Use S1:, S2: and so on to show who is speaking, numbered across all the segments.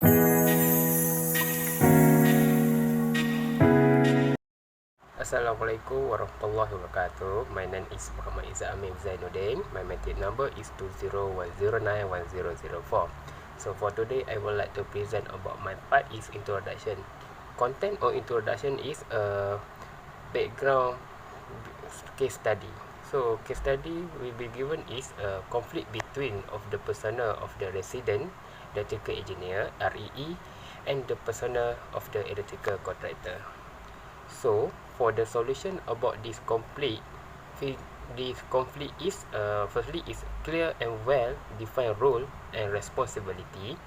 S1: Assalamualaikum warahmatullahi wabarakatuh. My name is Muhamad Izzat Amir Zainudin. My metric number is 2010910004. So for today, I would like to present about my part is introduction. Content or introduction is a background case study. So case study will be given is a conflict between of the personnel of the resident electrical engineer REE and the personnel of the electrical contractor. So, for the solution about this conflict is firstly is clear and well defined role and responsibility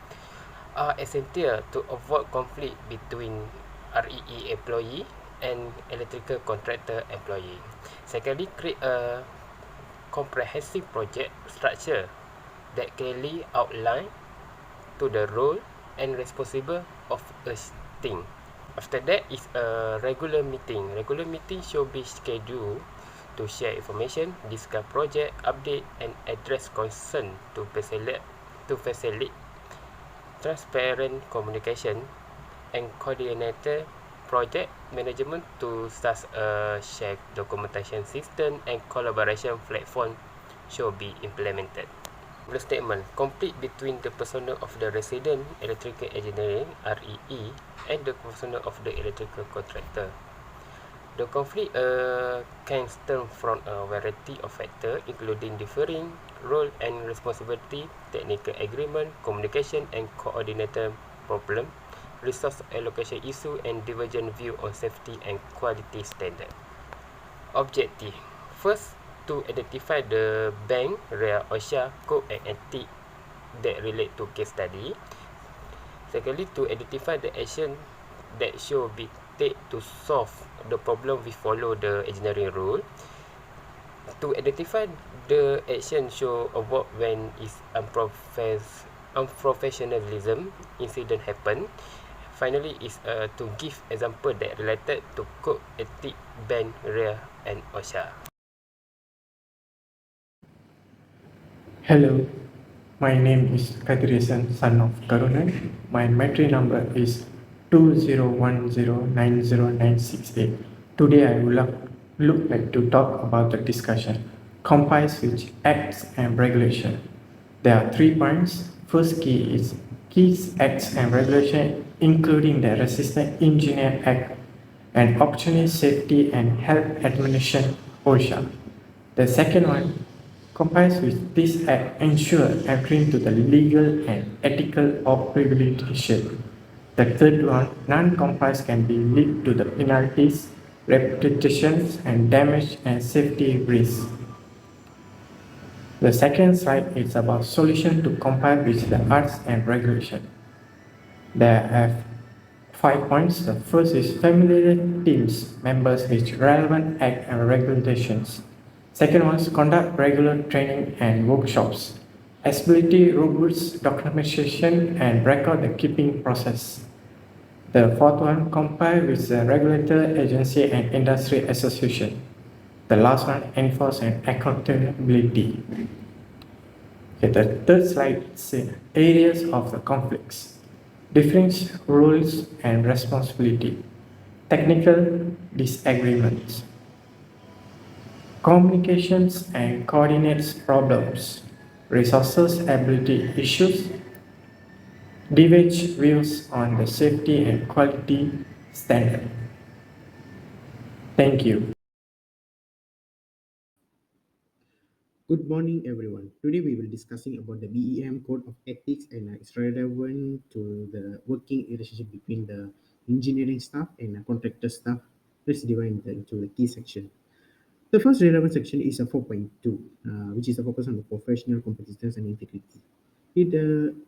S1: are essential to avoid conflict between REE employee and electrical contractor employee. Secondly, create a comprehensive project structure that clearly outline to the role and responsible of a thing. After that is a regular meeting. Regular meeting should be scheduled to share information, discuss project update and address concern to facilitate transparent communication and coordinated project management to such a shared documentation system and collaboration platform should be implemented. The statement conflict between the personnel of the resident electrical engineering REE and the personnel of the electrical contractor. The conflict can stem from a variety of factors including differing role and responsibility, technical agreement, communication and coordinated problem, resource allocation issue and divergent view on safety and quality standard. Objective. First, to identify the bank, REA, OSHA, code and ethic that relate to case study. Secondly, to identify the action that should be taken to solve the problem we follow the engineering rule. To identify the action should avoid when is unprofessionalism incident happen. Finally, is to give example that related to code, ethic, ban, REA and OSHA.
S2: Hello, my name is Kathiresan son of Karunan. My metric number is 20109096. Today I would like to talk about the discussion compile switch acts and regulation. There are 3 points. First key is keys, acts and regulation including the Resistant Engineer Act and Occupational Safety and Health Administration OSHA. The second one complies with this act ensure adhering to the legal and ethical obligation. The third one, non-compliance can be lead to the penalties, reputations and damage and safety risks. The second slide is about solution to comply with the arts and regulation. There are 5 points. The first is familiar teams members with relevant act and regulations. Second one is conduct regular training and workshops. Accessibility, robust documentation and record the keeping process. The fourth one, comply with the regulator agency and industry association. The last one, enforce and accountability. Okay, the third slide is areas of the conflicts. Different roles and responsibility. Technical disagreements. Communications and coordinates problems. Resources ability issues. Divergent views on the safety and quality standard. Thank you.
S3: Good morning, everyone. Today we will be discussing about the BEM Code of Ethics and it's relevant to the working relationship between the engineering staff and the contractor staff. Let's divide into the key section. The first relevant section is a 4.2, which is a focus on the professional competence and integrity. It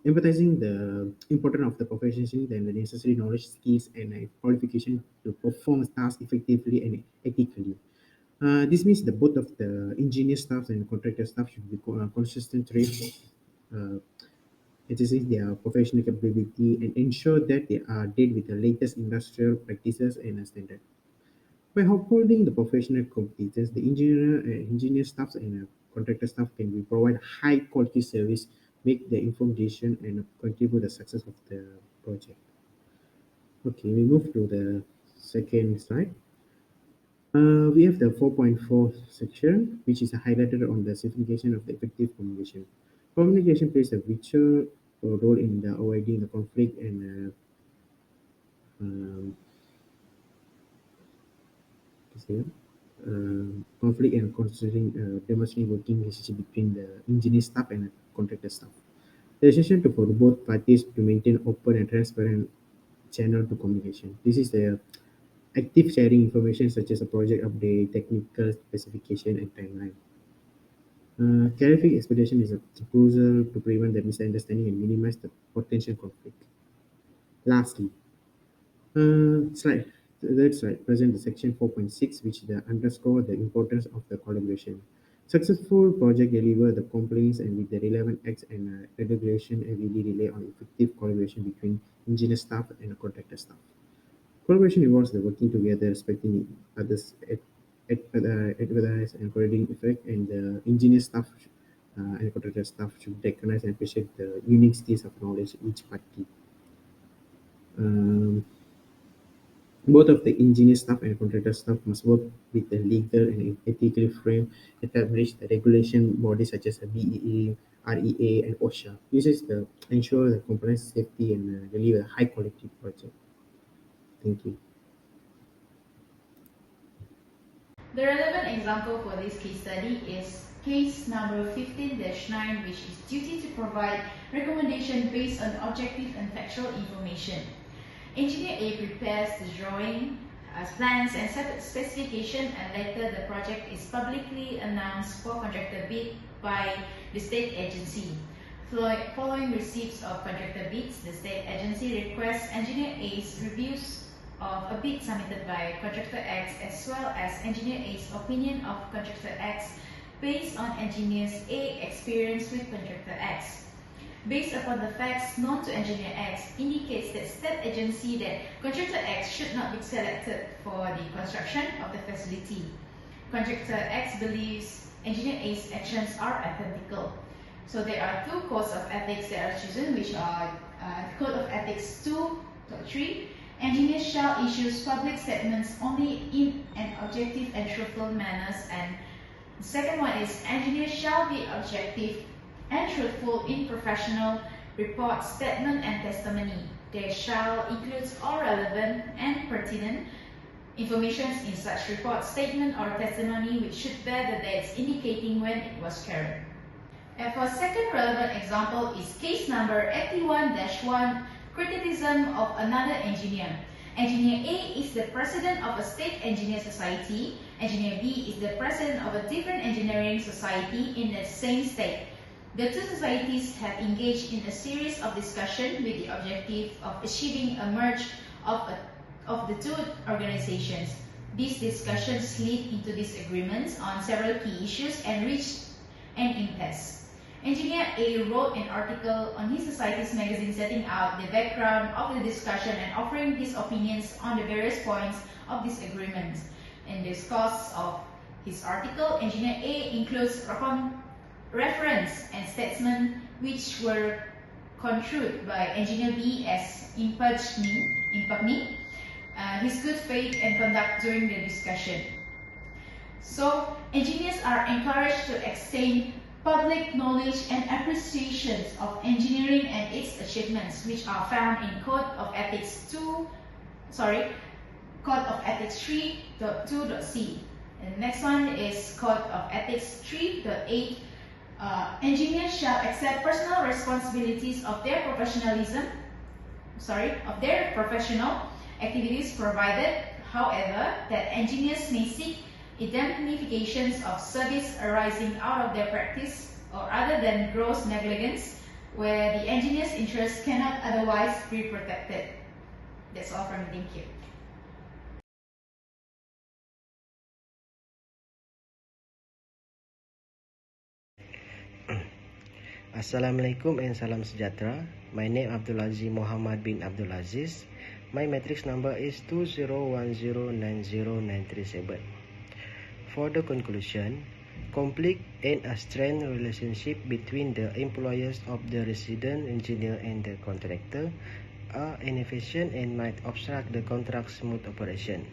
S3: emphasizing the importance of the professionalism and the necessary knowledge, skills, and qualification to perform tasks effectively and ethically. This means the both of the engineer staff and contractor staff should be consistently exercise their professional capability and ensure that they are dealt with the latest industrial practices and standards. By upholding the professional competence, the engineer staff and contractor staff can be provide high quality service make the informed decision and contribute the success of the project. Okay, we move to the second slide. We have the 4.4 section, which is highlighted on the simplification of the effective communication. Communication plays a vital role in the avoiding the conflict and um, say, conflict and considering demonstrating working relationship between the engineer staff and the contractor staff. The essential for both parties to maintain open and transparent channel to communication. This is the active sharing information such as a project update, technical specification, and timeline. Clarifying expectation is crucial to prevent the misunderstanding and minimize the potential conflict. Lastly, slide present the section 4.6, which the underscore the importance of the collaboration. Successful project deliver the complaints and with the relevant acts and regulation heavily rely on effective collaboration between engineer staff and contractor staff. Collaboration involves the working together, respecting others, advertise and coordinating effect, and the engineer staff and contractor staff should recognize and appreciate the unique skills of knowledge each party. Um, Both of the engineer staff and contractor staff must work with a legal and ethical frame established the regulation bodies such as the BEE, REA, and OSHA. This is to ensure the compliance, safety, and deliver a high quality project. Thank you.
S4: The relevant example for this case study is case number 15-9, which is duty to provide recommendation based on objective and factual information. Engineer A prepares the drawing, plans and specification, and later the project is publicly announced for contractor bid by the state agency. Following receipts of contractor bids, the state agency requests Engineer A's reviews of a bid submitted by Contractor X as well as Engineer A's opinion of Contractor X based on Engineer A's experience with Contractor X. Based upon the facts known to Engineer X, indicates that state agency that Contractor X should not be selected for the construction of the facility. Contractor X believes Engineer A's actions are ethical. So there are two codes of ethics that are chosen, which are Code of Ethics 2.3. Engineers shall issue public statements only in an objective and truthful manners, and the second one is engineers shall be objective and truthful in professional report, statement, and testimony. They shall include all relevant and pertinent information in such report, statement, or testimony which should bear the dates indicating when it was carried. And for second relevant example is case number 81-1, criticism of another engineer. Engineer A is the president of a state engineer society. Engineer B is the president of a different engineering society in the same state. The two societies have engaged in a series of discussions with the objective of achieving a merge of the two organizations. These discussions lead into disagreements on several key issues and reached an impasse. Engineer A wrote an article on his society's magazine setting out the background of the discussion and offering his opinions on the various points of disagreement. In the course of his article, Engineer A includes reference and statements which were construed by Engineer B as impugning his good faith and conduct during the discussion. So, engineers are encouraged to exchange public knowledge and appreciations of engineering and its achievements, which are found in Code of Ethics 3.2.c. And the next one is Code of Ethics 3.8. Engineers shall accept personal responsibilities of their professional activities, provided, however, that engineers may seek indemnifications of service arising out of their practice or other than gross negligence, where the engineer's interests cannot otherwise be protected. That's all from me. Thank you.
S5: Assalamualaikum and salam sejahtera. My name Abdul Azim Muhamad bin Abdul Aziz. My matrix number is 20109097. For the conclusion, conflict and a strained relationship between the employers of the resident engineer and the contractor are inefficient and might obstruct the contract's smooth operation.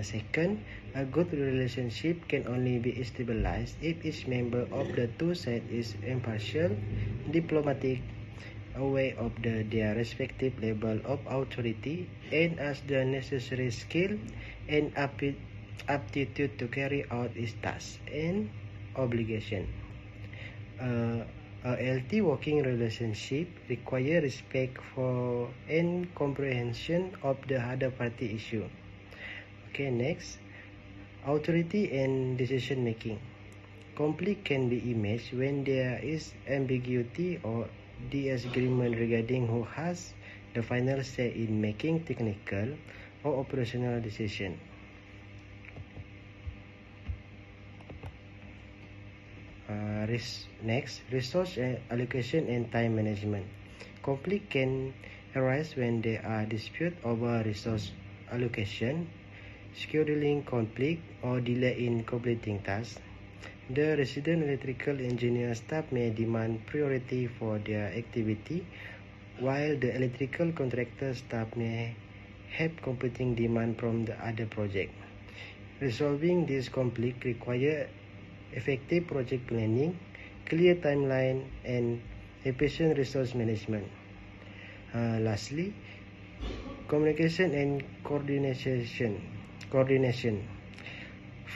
S5: Second, a good relationship can only be stabilized if each member of the two sides is impartial, diplomatic, aware of their respective level of authority, and has the necessary skill and aptitude to carry out its tasks and obligation. A healthy working relationship requires respect for and comprehension of the other party issue. Okay, next, authority and decision making. Conflict can be imaged when there is ambiguity or disagreement regarding who has the final say in making technical or operational decisions. Next, resource allocation and time management. Conflict can arise when there are disputes over resource allocation, scheduling conflict, or delay in completing tasks. The resident electrical engineer staff may demand priority for their activity, while the electrical contractor staff may have competing demand from the other project. Resolving this conflict requires effective project planning, clear timeline, and efficient resource management. Lastly, communication and coordination.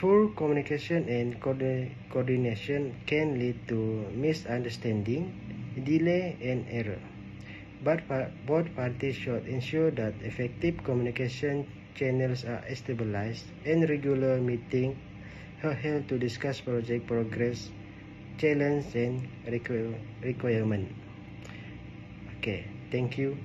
S5: Poor communication and coordination can lead to misunderstanding, delay, and error. But both parties should ensure that effective communication channels are stabilized and regular meetings are held to discuss project progress, challenge, and requirement. Okay, thank you.